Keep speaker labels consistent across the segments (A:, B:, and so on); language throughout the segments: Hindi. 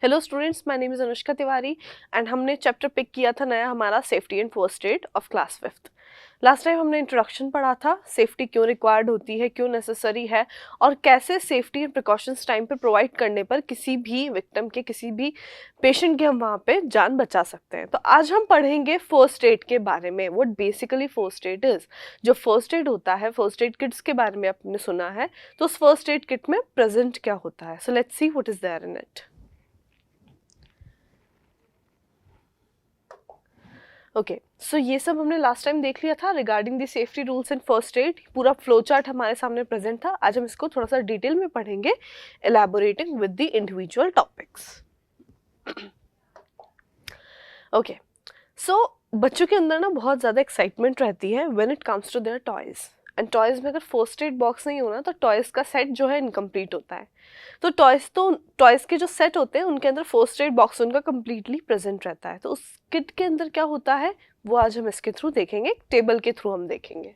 A: Hello students, my name is Anushka Tiwari and हमने चैप्टर पिक किया था नया हमारा safety and first add of class 5th। Last time हमने इंट्रोडक्शन पढ़ा था, सेफ्टी क्यों रिक्वायर्ड होती है, क्यों नेसेसरी है और कैसे सेफ्टी एंड प्रिकॉशंस टाइम पे प्रोवाइड करने पर किसी भी विक्टिम के, किसी भी पेशेंट के हम वहाँ पे जान बचा सकते हैं। तो आज हम पढ़ेंगे फर्स्ट एड के बारे में, what basically first aid is. जो फर्स्ट एड होता है, फर्स्ट एड किट्स के बारे में आपने सुना है, तो उस फर्स्ट एड किट में प्रेजेंट क्या होता है। So let's see what is there in it. Okay, so ये सब हमने लास्ट टाइम देख लिया था regarding the safety rules and first aid. पूरा फ्लो चार्ट हमारे सामने प्रेजेंट था। आज हम इसको थोड़ा सा डिटेल में पढ़ेंगे, elaborating with the individual topics. Okay, so बच्चों के अंदर ना बहुत ज़्यादा एक्साइटमेंट रहती है when it comes to their toys. And toys में अगर फर्स्ट एड बॉक्स नहीं होना तो टॉयज़ का सेट जो है इनकम्प्लीट होता है। तो टॉयज़ के जो सेट होते हैं उनके अंदर फर्स्ट एड बॉक्स उनका कम्प्लीटली प्रेजेंट रहता है। तो उस किट के अंदर क्या होता है वो आज हम इसके थ्रू देखेंगे, टेबल के थ्रू हम देखेंगे।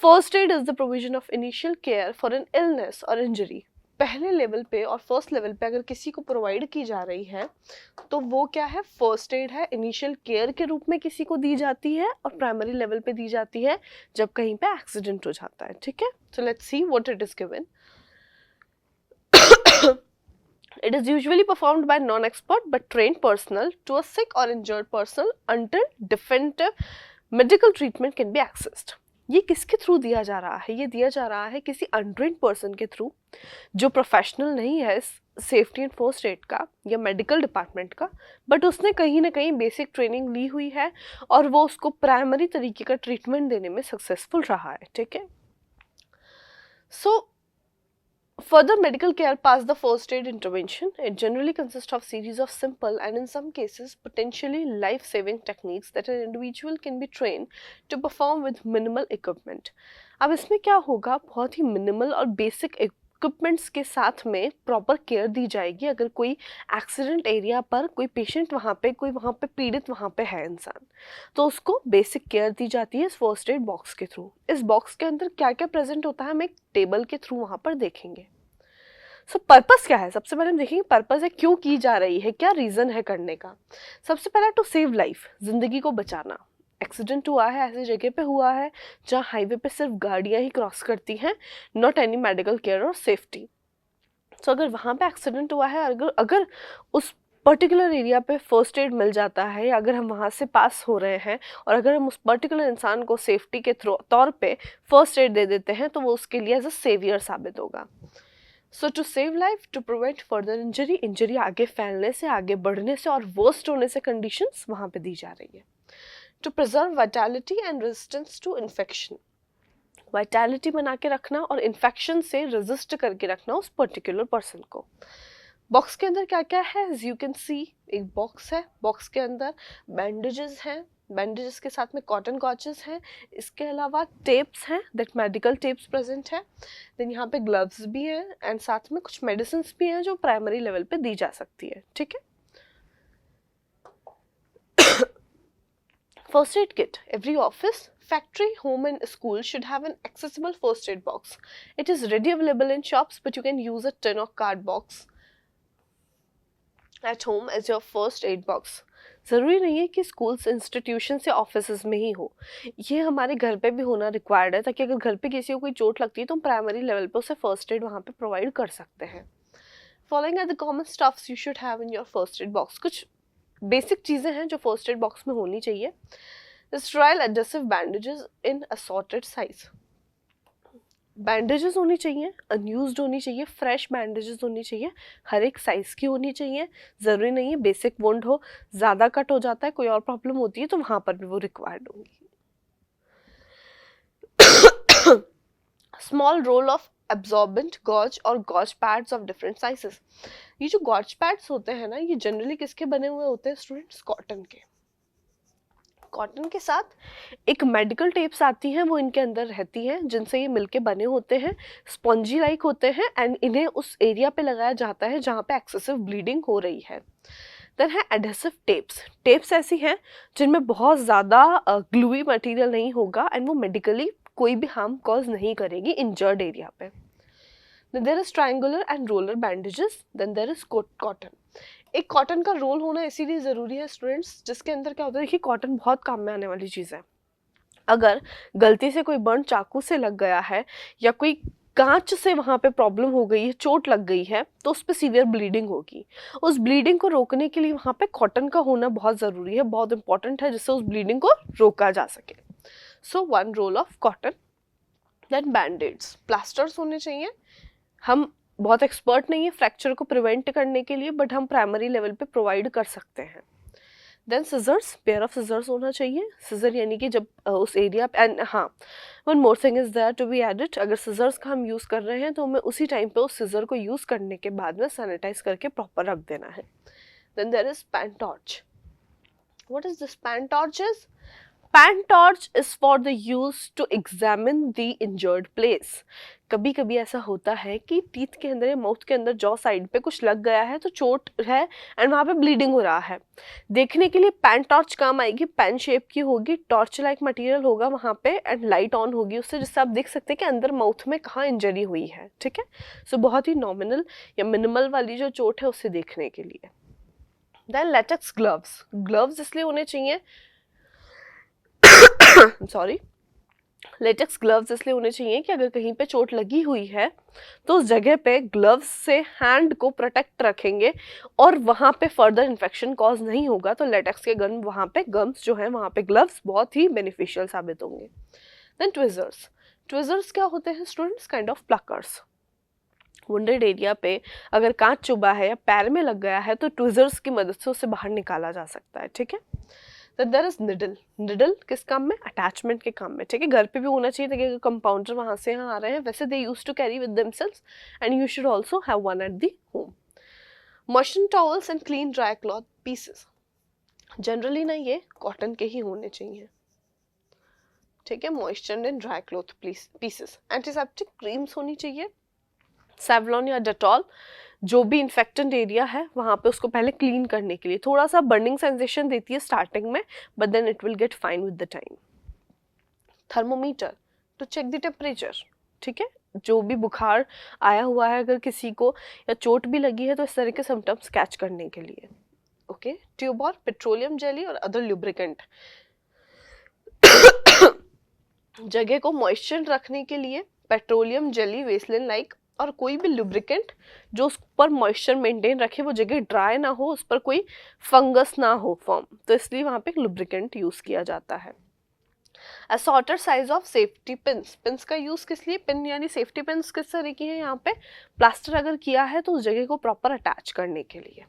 A: First aid is the provision of initial care for an illness और इंजरी। पहले लेवल पे और फर्स्ट लेवल पे अगर किसी को प्रोवाइड की जा रही है तो वो क्या है, फर्स्ट एड है। इनिशियल केयर के रूप में किसी को दी जाती है और प्राइमरी लेवल पे दी जाती है जब कहीं पे एक्सीडेंट हो जाता है। ठीक है, so let's see what it is given. It is usually performed by non-expert but trained personnel to a sick or injured person until definitive medical treatment can be accessed. ये किसके थ्रू दिया जा रहा है? ये दिया जा रहा है किसी अनट्रेन्ड पर्सन के थ्रू जो प्रोफेशनल नहीं है सेफ्टी एंड फर्स्ट एड का या मेडिकल डिपार्टमेंट का, बट उसने कहीं ना कहीं बेसिक ट्रेनिंग ली हुई है और वो उसको प्राइमरी तरीके का ट्रीटमेंट देने में सक्सेसफुल रहा है। ठीक है, सो further medical care past the first aid intervention, it generally consists of series of simple and in some cases potentially life-saving techniques that an individual can be trained to perform with minimal equipment. अब इसमें क्या होगा, बहुत ही मिनिमल और बेसिक इक्विपमेंट्स के साथ में प्रॉपर केयर दी जाएगी। अगर कोई एक्सीडेंट एरिया पर कोई पेशेंट कोई वहाँ पे पीड़ित वहाँ पे है इंसान, तो उसको बेसिक केयर दी जाती है इस फर्स्ट एड बॉक्स के थ्रू। इस बॉक्स के अंदर क्या क्या प्रेजेंट होता है हम एक टेबल के थ्रू वहाँ पर देखेंगे। सो पर्पस क्या है, सबसे पहले हम देखेंगे पर्पस है क्यों की जा रही है, क्या रीज़न है करने का। सबसे पहला टू सेव लाइफ, ज़िंदगी को बचाना। एक्सीडेंट हुआ है, ऐसी जगह पे हुआ है जहाँ हाईवे पे सिर्फ गाड़ियाँ ही क्रॉस करती हैं, नॉट एनी मेडिकल केयर और सेफ्टी। सो अगर वहाँ पे एक्सीडेंट हुआ है, अगर उस पर्टिकुलर एरिया पे फर्स्ट एड मिल जाता है या अगर हम वहाँ से पास हो रहे हैं और अगर हम उस पर्टिकुलर इंसान को सेफ्टी के तौर पे फर्स्ट एड दे देते हैं तो वो उसके लिए एज अ सेवियर साबित होगा। So to save life, to prevent further injury आगे फैलने से, आगे बढ़ने से और वर्स्ट होने से कंडीशंस वहाँ पे दी जा रही है। To preserve vitality and resistance to infection, vitality बना के रखना और इन्फेक्शन से रेजिस्ट करके रखना उस पर्टिकुलर पर्सन को। बॉक्स के अंदर क्या क्या है, एज यू कैन सी एक बॉक्स है, बॉक्स के अंदर बैंडेजेस हैं, बैंडेजेस के साथ में कॉटन कॉचेस हैं, इसके अलावा टेप्स हैं, दैट मेडिकल टेप्स प्रेजेंट है। देन यहाँ पे ग्लव्स भी हैं एंड साथ में कुछ मेडिसिन भी हैं जो प्राइमरी लेवल पे दी जा सकती है। ठीक है, first aid kit, every office, factory, home and school should have an accessible first aid box. It is ready available in shops, but you can use a tin or card box at home as your first aid box. ज़रूरी नहीं है कि स्कूल्स, इंस्टीट्यूशन से ऑफिस में ही हो, ये हमारे घर पे भी होना रिक्वायर्ड है, ताकि अगर घर पे किसी को कोई चोट लगती है तो हम प्राइमरी लेवल पे उसे फर्स्ट एड वहाँ पे प्रोवाइड कर सकते हैं। Following are the common stuffs you should have in your first aid box. कुछ बेसिक चीज़ें हैं जो फर्स्ट एड बॉक्स में होनी चाहिए। Sterile adhesive bandages in assorted size, bandages होनी चाहिए, अनयूज्ड होनी चाहिए, फ्रेश बैंडेजेस होनी चाहिए, हर एक साइज़ की होनी चाहिए। ज़रूरी नहीं है बेसिक वुंड हो, ज़्यादा कट हो जाता है, कोई और प्रॉब्लम होती है तो वहाँ पर भी वो रिक्वायर्ड होंगी। Small roll of absorbent gauze और gauze pads of different sizes. ये जो गॉज पैड्स होते हैं ना, ये जनरली किसके बने हुए होते हैं स्टूडेंट्स, कॉटन के। कॉटन के साथ एक मेडिकल टेप्स आती हैं, वो इनके अंदर रहती हैं, जिनसे ये मिलके बने होते हैं, स्पॉन्जी लाइक होते हैं एंड इन्हें उस एरिया पे लगाया जाता है जहाँ पे एक्सेसिव ब्लीडिंग हो रही है। देन है एडहेसिव टेप्स। टेप्स ऐसी हैं जिनमें बहुत ज़्यादा ग्लूई मटेरियल नहीं होगा एंड वो मेडिकली कोई भी हार्म कॉज नहीं करेगी इंजर्ड एरिया पे। Then there is triangular and roller bandages. Then there is cotton. एक कॉटन का रोल होना इसीलिए ज़रूरी है स्टूडेंट्स, जिसके अंदर क्या होता है, देखिए कॉटन बहुत काम में आने वाली चीज़ है। अगर गलती से कोई बर्न चाकू से लग गया है या कोई कांच से वहाँ पे प्रॉब्लम हो गई है, चोट लग गई है, तो उस पर सीवियर ब्लीडिंग होगी। उस ब्लीडिंग को रोकने के लिए वहाँ पे कॉटन का होना बहुत ज़रूरी है, बहुत इंपॉर्टेंट है, जिससे उस ब्लीडिंग को रोका जा सके। So one roll of cotton. Then bandaids, plasters होने चाहिए। हम बहुत एक्सपर्ट नहीं है फ्रैक्चर को प्रिवेंट करने के लिए, बट हम प्राइमरी लेवल पे प्रोवाइड कर सकते हैं। Then scissors, pair of scissors होना चाहिए। सिजर यानी कि जब उस एरिया पे, एंड हाँ one more thing is there to be added, अगर सिजर्स का हम यूज़ कर रहे हैं तो हमें उसी टाइम पे उस सिजर को यूज़ करने के बाद में सैनिटाइज करके प्रॉपर रख देना है। Then there is pen torch. What is this pen torch is? Pen torch is for the use to examine the injured place. कभी कभी ऐसा होता है कि टीथ के अंदर या माउथ के अंदर जॉ साइड पे कुछ लग गया है, तो चोट है एंड वहाँ पे ब्लीडिंग हो रहा है। देखने के लिए पैन टॉर्च काम आएगी, पैन शेप की होगी, टॉर्च लाइक मटेरियल होगा वहाँ पे एंड लाइट ऑन होगी उससे, जिससे आप देख सकते हैं कि अंदर माउथ में कहाँ इंजरी हुई है। ठीक है, सो बहुत ही नॉमिनल या मिनिमल वाली जो चोट है उससे देखने के लिए। Then latex gloves. ग्लव्स इसलिए होने चाहिए सॉरी, लेटेक्स ग्लव्स इसलिए होने चाहिए कि अगर कहीं पे चोट लगी हुई है तो उस जगह पे ग्लव्स से हैंड को प्रोटेक्ट रखेंगे और वहाँ पे फर्दर इन्फेक्शन कॉज नहीं होगा। तो लेटेक्स के गन वहाँ पे गम्स जो है वहाँ पे ग्लव्स बहुत ही बेनिफिशियल साबित होंगे। Then tweezers. ट्विजर्स क्या होते हैं students? Kind of pluckers. Wounded area पे अगर कांच चुभा है या पैर में लग गया है तो ट्विजर्स की मदद से उसे बाहर निकाला जा सकता है। ठीक है, तो देयर इज निडल। निडल किस काम में? अटैचमेंट के काम में। ठीक है, घर पे भी होना चाहिए ताकि अगर कंपाउंडर वहाँ से यहाँ आ रहे हैं, वैसे they use to carry with themselves and you should also have one at the home. Moisture towels and clean dry cloth pieces. Generally ना ये कॉटन के ही होने चाहिए। ठीक है, moisture and dry cloth pieces. Antiseptic creams होनी चाहिए, सेवलॉन या डेटॉल, जो भी इन्फेक्टेड एरिया है वहाँ पे उसको पहले क्लीन करने के लिए। थोड़ा सा बर्निंग सेंसेशन देती है स्टार्टिंग में, but then it will get fine with the time. Thermometer to check the temperature. ठीक है, जो भी बुखार आया हुआ है अगर किसी को या चोट भी लगी है तो इस तरह के सिम्टम्स कैच करने के लिए। ओके, ट्यूब और पेट्रोलियम जेली और अदर लुब्रिकेंट। जगह को मॉइस्चर रखने के लिए पेट्रोलियम जेली, वेसलिन लाइक और कोई भी लुब्रिकेंट जो उस पर मॉइस्चर मेंटेन रखे, वो जगह ड्राई ना हो, उस पर कोई फंगस ना हो फॉर्म, तो इसलिए वहाँ पे लुब्रिकेंट यूज किया जाता है। Assorted size of safety pins. Pins का यूज किस लिए? पिन यानी सेफ्टी पिन्स किस तरह की है? यहाँ पे प्लास्टर अगर किया है तो उस जगह को प्रॉपर अटैच करने के लिए।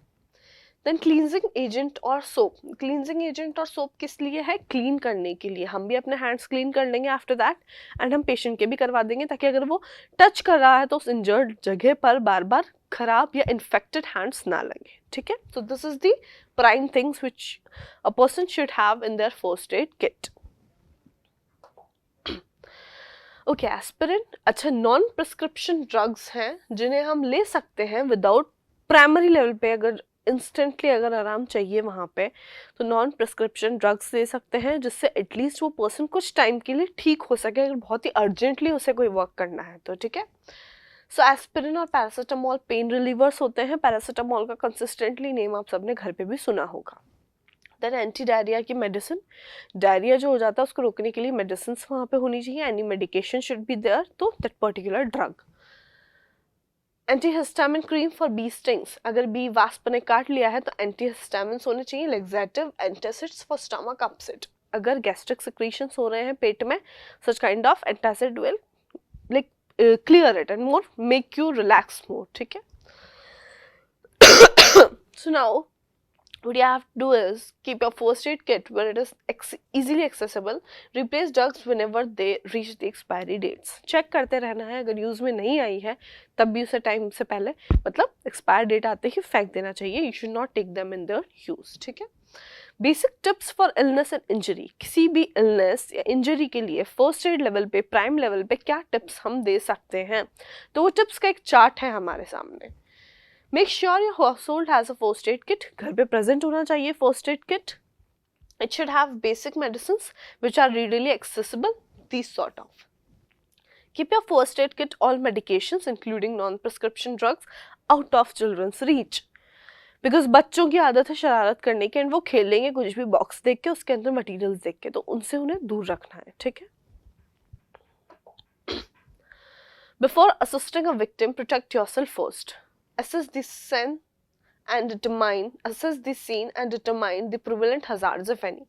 A: देन क्लींजिंग एजेंट और सोप। क्लींजिंग एजेंट और सोप किस लिए है? क्लीन करने के लिए। हम भी अपने हैंड्स क्लीन कर लेंगे आफ्टर दैट एंड हम पेशेंट के भी करवा देंगे, ताकि अगर वो टच कर रहा है तो उस इंजर्ड जगह पर बार बार खराब या इन्फेक्टेड हैंड्स ना लगे। ठीक है, so this is the prime things which a person should have in their first aid kit. Okay, aspirin. अच्छा, नॉन प्रिस्क्रिप्शन ड्रग्स हैं जिन्हें हम ले सकते हैं विदाउट प्राइमरी लेवल पे, अगर इंस्टेंटली अगर आराम चाहिए वहाँ पे तो नॉन प्रिस्क्रिप्शन ड्रग्स ले सकते हैं, जिससे एटलीस्ट वो पर्सन कुछ टाइम के लिए ठीक हो सके, अगर बहुत ही अर्जेंटली उसे कोई वर्क करना है तो। ठीक है, सो एस्पिरिन और पैरासीटामोल पेन रिलीवर्स होते हैं। पैरासीटामोल का कंसिस्टेंटली नेम आप सबने घर पे भी सुना होगा। देन एंटी डायरिया की मेडिसिन। डायरिया जो हो जाता है उसको रोकने के लिए मेडिसिन वहाँ पे होनी चाहिए, any medication should be there तो that particular drug. Antihistamine cream for bee stings. अगर बी वास्प ने काट लिया है तो एंटीहिस्टामिन होने चाहिए। Laxative antacids for stomach upset. अगर गैस्ट्रिक सिक्रीशंस हो रहे हैं पेट में, such kind of antacid will like clear it and more make you relax more. ठीक है, so now what you have to do is keep your first aid kit where it is easily accessible. Replace drugs whenever they reach the expiry dates. Check करते रहना है, अगर यूज में नहीं आई है तब भी उसे टाइम से पहले, मतलब एक्सपायर डेट आते ही फेंक देना चाहिए। You should not take them in their use. ठीक है, basic tips for illness and injury. किसी भी इलनेस या इंजरी के लिए फर्स्ट एड लेवल पे, प्राइम लेवल पे क्या टिप्स हम दे सकते हैं, तो वो टिप्स का एक चार्ट है हमारे सामने। Make sure your household has a first aid kit. घर पे present होना चाहिए first aid kit. It should have basic medicines which are readily accessible. These sort of. Keep your first aid kit all medications including non-prescription drugs out of children's reach. Because बच्चों की आदत है शरारत करने की एंड वो खेलेंगे कुछ भी बॉक्स देख के, उसके अंदर मटेरियल्स देख के, तो उनसे उन्हें दूर रखना है, ठीक है। Before assisting a victim, protect yourself first. Assess the scene and determine the prevalent hazards, if any.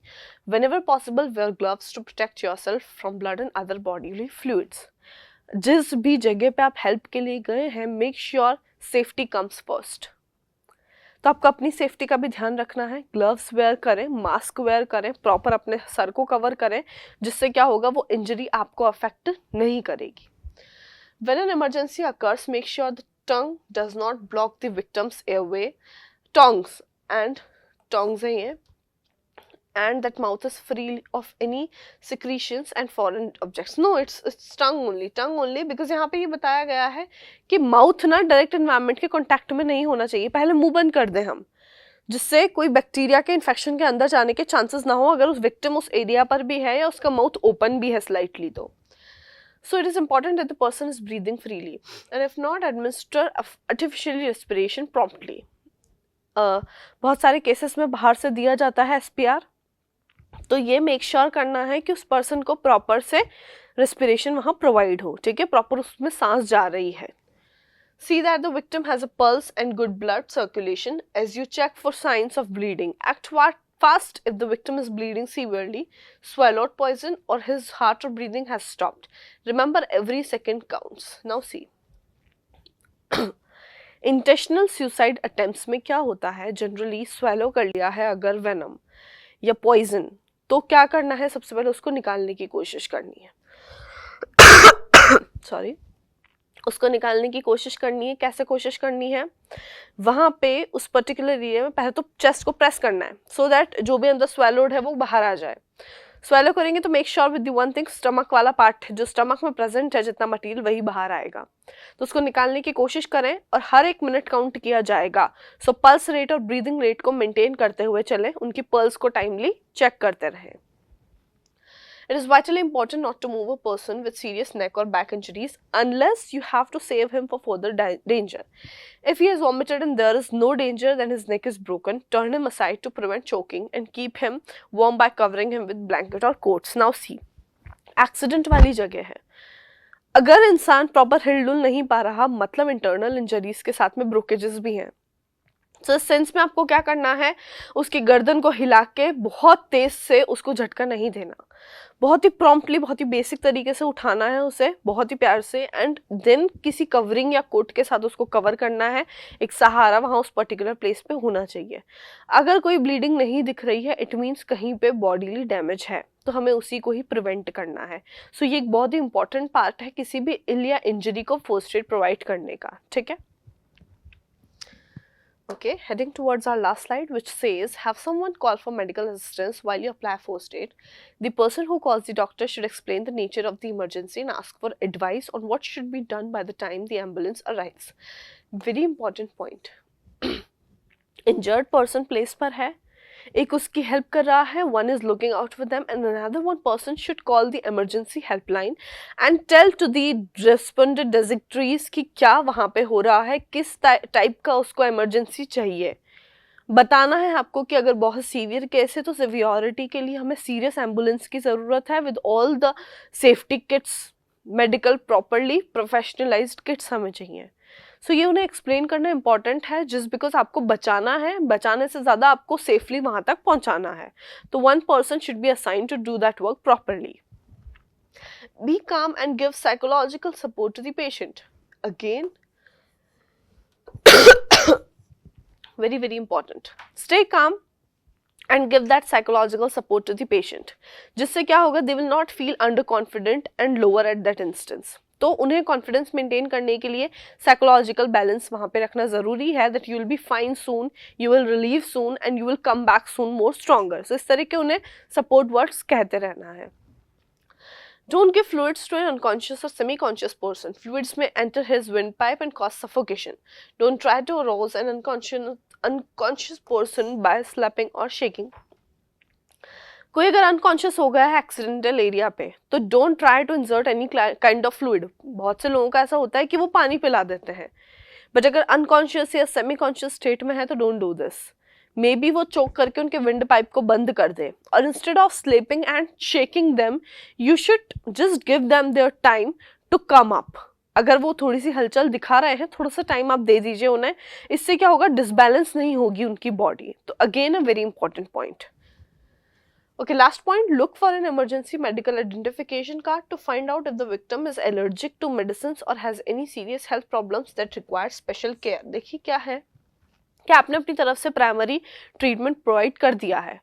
A: Whenever possible, wear gloves to protect yourself from blood and other bodily fluids. जिस भी जगह पे आप हेल्प के लिए गए हैं, make sure safety comes first. तो आपको अपनी सेफ्टी का भी ध्यान रखना है, ग्लव्स वेयर करें, मास्क वेयर करें, प्रॉपर अपने सर को कवर करें, जिससे क्या होगा, वो इंजरी आपको अफेक्ट नहीं करेगी। When an emergency occurs, make sure the tongue does not block the victim's airway. Tongues है ये, and that mouth is free of any secretions and foreign objects. No, it's tongue only because यहाँ पे ये बताया गया है कि माउथ ना डायरेक्ट एनवायरनमेंट के कांटेक्ट में नहीं होना चाहिए। पहले मुंह बंद कर दें हम, जिससे कोई बैक्टीरिया के इन्फेक्शन के अंदर जाने के चांसेस ना हो, अगर उस विक्टिम उस एरिया पर भी है या उसका माउथ ओपन भी है स्लाइटली तो। So it is important that the person is breathing freely, and if not, administer artificial respiration promptly. बहुत सारे केसेस में बाहर से दिया जाता है SPR, तो ये मेक श्योर करना है कि उस पर्सन को प्रॉपर से रेस्पिरेशन वहाँ प्रोवाइड हो, ठीक है, प्रॉपर उसमें सांस जा रही है। See that the victim has a pulse and good blood circulation as you check for signs of bleeding. Act fast if the victim is bleeding severely, swallowed poison, or his heart or breathing has stopped. Remember, every second counts. Now see. Intentional suicide attempts में क्या होता है, जनरली swallow कर लिया है अगर venom या poison, तो क्या करना है, सबसे पहले उसको निकालने की कोशिश करनी है। सॉरी, उसको निकालने की कोशिश करनी है। कैसे कोशिश करनी है, वहाँ पे उस पर्टिकुलर एरिया में पहले तो चेस्ट को प्रेस करना है, सो दैट जो भी अंदर स्वेलोड है वो बाहर आ जाए। स्वेलो करेंगे तो make sure with the one thing, stomach वाला पार्ट जो स्टमक में प्रेजेंट है जितना मटेरियल वही बाहर आएगा, तो उसको निकालने की कोशिश करें और हर 1 मिनट काउंट किया जाएगा। सो पल्स रेट और ब्रीदिंग रेट को मेंटेन करते हुए चलें, उनकी पल्स को टाइमली चेक करते रहें। It is vitally important not to move a person with serious neck or back injuries unless you have to save him for further danger. If he has vomited and there is no danger, then his neck is broken. Turn him aside to prevent choking and keep him warm by covering him with blanket or coats. Now see, accident वाली जगह है, अगर इंसान प्रॉपर हिलडुल नहीं पा रहा, मतलब इंटरनल इंजरीज के साथ में ब्रोकेजेस भी हैं, तो इस सेंस में आपको क्या करना है, उसकी गर्दन को हिला के बहुत तेज से उसको झटका नहीं देना, बहुत ही प्रॉम्प्टली, बहुत ही बेसिक तरीके से उठाना है उसे, बहुत ही प्यार से, एंड देन किसी कवरिंग या कोट के साथ उसको कवर करना है। एक सहारा वहाँ उस पर्टिकुलर प्लेस पे होना चाहिए। अगर कोई ब्लीडिंग नहीं दिख रही है, इट मीन्स कहीं पे बॉडीली डैमेज है, तो हमें उसी को ही प्रिवेंट करना है। सो ये एक बहुत ही इंपॉर्टेंट पार्ट है किसी भी इल या इंजरी को फर्स्ट एड प्रोवाइड करने का, ठीक है। Okay, heading towards our last slide, which says, have someone call for medical assistance while you apply first aid. The person who calls the doctor should explain the nature of the emergency and ask for advice on what should be done by the time the ambulance arrives. Very important point. Injured person place पर है, एक उसकी हेल्प कर रहा है, one is looking out for them, and another one person should call the emergency helpline and tell to the responded dignitaries कि क्या वहाँ पे हो रहा है, किस टाइप का उसको इमरजेंसी चाहिए। बताना है आपको कि अगर बहुत सीवियर केस है तो सिवियरिटी के लिए हमें सीरियस एम्बुलेंस की ज़रूरत है with all the safety kits, medical properly professionalized kits हमें चाहिए। सो ये उन्हें एक्सप्लेन करना इंपॉर्टेंट है, जस्ट बिकॉज आपको बचाना है, बचाने से ज़्यादा आपको सेफली वहाँ तक पहुँचाना है, तो one person should be assigned to do that work properly. Be calm and give psychological support to the patient. Again, very important. Stay calm and give that psychological support to the patient. जिससे क्या होगा, they will not feel underconfident and lower at that instance. तो उन्हें कॉन्फिडेंस मेंटेन करने के लिए साइकोलॉजिकल बैलेंस वहाँ पे रखना ज़रूरी है, that you will be fine soon, you will relieve soon and you will come back soon more stronger. So इस तरह के उन्हें सपोर्ट वर्ड्स कहते रहना है। Don't give fluids to an unconscious or semi-conscious person. Fluids may enter his windpipe and cause suffocation. Don't try to arouse an unconscious person by slapping or shaking. कोई अगर अनकॉन्शियस हो गया है एक्सीडेंटल एरिया पे, तो don't try to insert any kind of fluid. बहुत से लोगों का ऐसा होता है कि वो पानी पिला देते हैं, बट अगर अनकॉन्शियस या सेमी कॉन्शियस स्टेट में है तो don't do this. May be वो चोक करके उनके विंड पाइप को बंद कर दे, और instead of sleeping and shaking them you should just give them their time to come up. अगर वो थोड़ी सी हलचल दिखा रहे हैं, थोड़ा सा टाइम आप दे दीजिए उन्हें, इससे क्या होगा, डिसबैलेंस नहीं होगी उनकी बॉडी। तो again a very important point. Okay, last point, look for an emergency medical identification card to find out if the victim is allergic to medicines or has any serious health problems that require special care। देखिए क्या है कि आपने अपनी तरफ से प्राइमरी ट्रीटमेंट प्रोवाइड कर दिया है,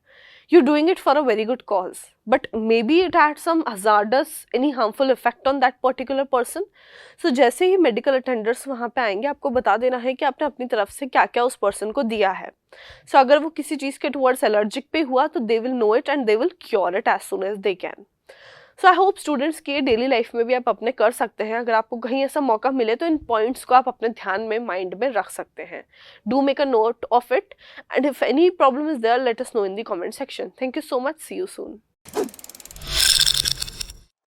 A: you're doing it for a very good cause, but maybe it had some hazardous, any harmful effect on that particular person। So जैसे ही मेडिकल अटेंडर्स वहाँ पे आएंगे, आपको बता देना है कि आपने अपनी तरफ से क्या क्या उस पर्सन को दिया है। So अगर वो किसी चीज़ के टुवर्ड्स एलर्जिक पे हुआ तो they will know it and they will cure it as soon as they can। So I hope students की डेली लाइफ में भी आप अपने कर सकते हैं। अगर आपको कहीं ऐसा मौका मिले तो इन पॉइंट्स को आप अपने ध्यान में, माइंड में रख सकते हैं। Do make a note of it, and if any problem is there let us know in the comment section. Thank you so much, see you soon.